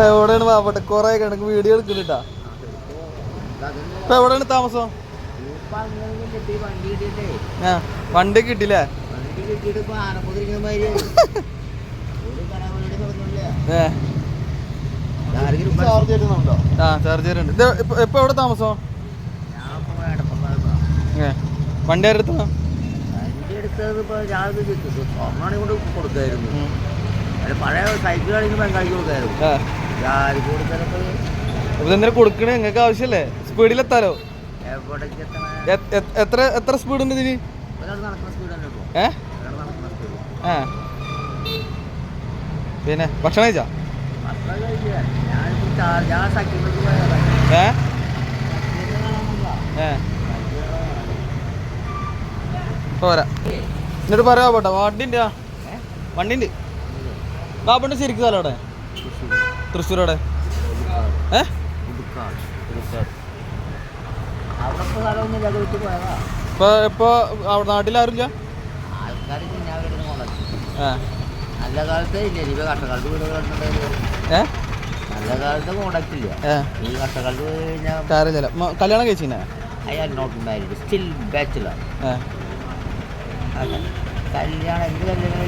എവിടെയാണ് പാവട്ടെ കൊറേ കണക്ക് വീഡിയോ എടുക്കുന്നുട്ടാ. ഇപ്പൊ എവിടെയാണ് താമസം? വണ്ടി കിട്ടില്ലേ? ചാർജർ ഉണ്ട്. ഇപ്പൊ എവിടെ താമസം? വണ്ടി ആരെടുത്ത? കൊടുക്കായിരുന്നു. പഴയ സൈക്കിൾ കളിക്കുന്ന ബംഗാളിക്ക് കൊടുക്കായിരുന്നു. ഇതെന്തിനാ കൊടുക്കണേ? നിങ്ങൾക്ക് ആവശ്യമല്ലേ? സ്പീഡിലെത്താലോ? എത്ര സ്പീഡ് ഉണ്ട് ഇതിന്? പിന്നെ ഭക്ഷണം കഴിച്ചാ? പോരാ. എന്നിട്ട് പറയാ പോട്ടെ വണ്ടിൻ്റെ വണ്ടിൻ്റെ ബാബുണ്ട് ശരിക്കും സ്ഥലം അവിടെ തൃശ്ശൂർ അവിടെ ഇപ്പൊ അവിടെ നാട്ടിലാരില്ല? നല്ല കാലത്ത് ഇല്ല. ഇപ്പൊ കഷ്ടക്കാലത്ത് വീട് നല്ല കാലത്ത് കോണ്ടാക്ട് ഇല്ല. ഈ കഷ്ടക്കാലത്ത് കാര്യമില്ല. കല്യാണം കഴിച്ചില്ല? I are not married, still bachelor. കല്യാണം എന്ത് കല്യാണം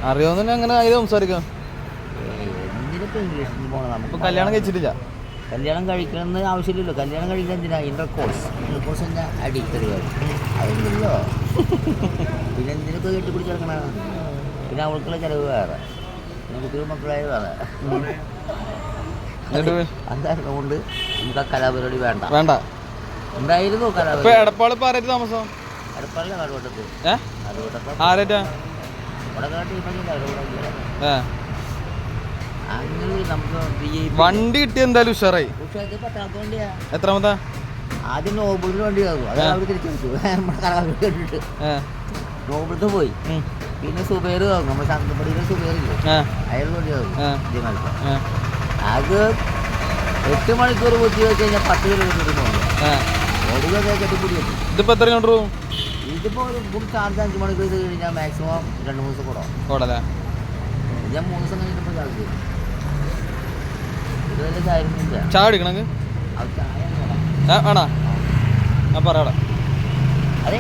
അറിയാവുന്ന അങ്ങനെ അതിൽ സംസാരിക്കാം. എന്തിനിപ്പോ ഇംഗ്ലീഷിൽ പോകണം? നമുക്ക് കല്യാണം കഴിച്ചിട്ടില്ല. കല്യാണം കഴിക്കണമെന്ന് ആവശ്യമില്ലല്ലോ. കല്യാണം കഴിക്കാൻ എന്തിനാ? ഇന്റർകോഴ്സ് എന്താ അടിക്കറി അതില്ലല്ലോ. പിന്നെ എന്തിനൊക്കെ കെട്ടിപ്പിടിച്ച് കിടക്കണ? പിന്നെ അവൾക്കുള്ള ചിലവ് വേറെ, പിന്നെ കുട്ടികൾ മക്കളായ വേറെ. അതായിരുന്നു കൊണ്ട് നമുക്ക് ആ കലാപരിപാടി വേണ്ട. എന്തായിരുന്നു കലാപരിപാടി? താമസം എടപ്പാളിലെ കടുവട്ടത്ത്. അങ്ങനെ നമുക്ക് വണ്ടി കിട്ടി എന്തായാലും ഉഷാറായി. പത്താമത്തെ വണ്ടിയാ. എത്രാമത്തെ? ആദ്യം നോബിളിന് വണ്ടി ആകും. അത് അവർ തിരിച്ചു വെച്ചു. കേട്ടിട്ട് നോബിളത്ത് പോയി. പിന്നെ സുബേർ ആകും. നമ്മുടെ ശാന്തപ്പടിയിലെ സുബേറില്ലേ, അയാൾ വണ്ടി ആകും. അത് 8 മണിക്കൂർ കുത്തി വെച്ച് കഴിഞ്ഞാൽ 10 കിലോമീറ്റർ പോകും. ഓടുക കെട്ടിപ്പിടി കിട്ടും. ഇതിപ്പോ എത്ര കിലോമീറ്റർ പോകും? ഇതിപ്പോ ഫുൾ ചാർജ് 5 മണിക്കൂർ ചെയ്ത് കഴിഞ്ഞാൽ മാക്സിമം 2-3 ദിവസം കൂടാം. ഞാൻ 3 ദിവസം കഴിഞ്ഞപ്പോൾ ചാർജ് ചെയ്തു. ഇതുവരെ ചായ ചായ കുടിക്കണമെങ്കിൽ അത് ചായ ആണോ? ഞാൻ പറയാം. അതെ.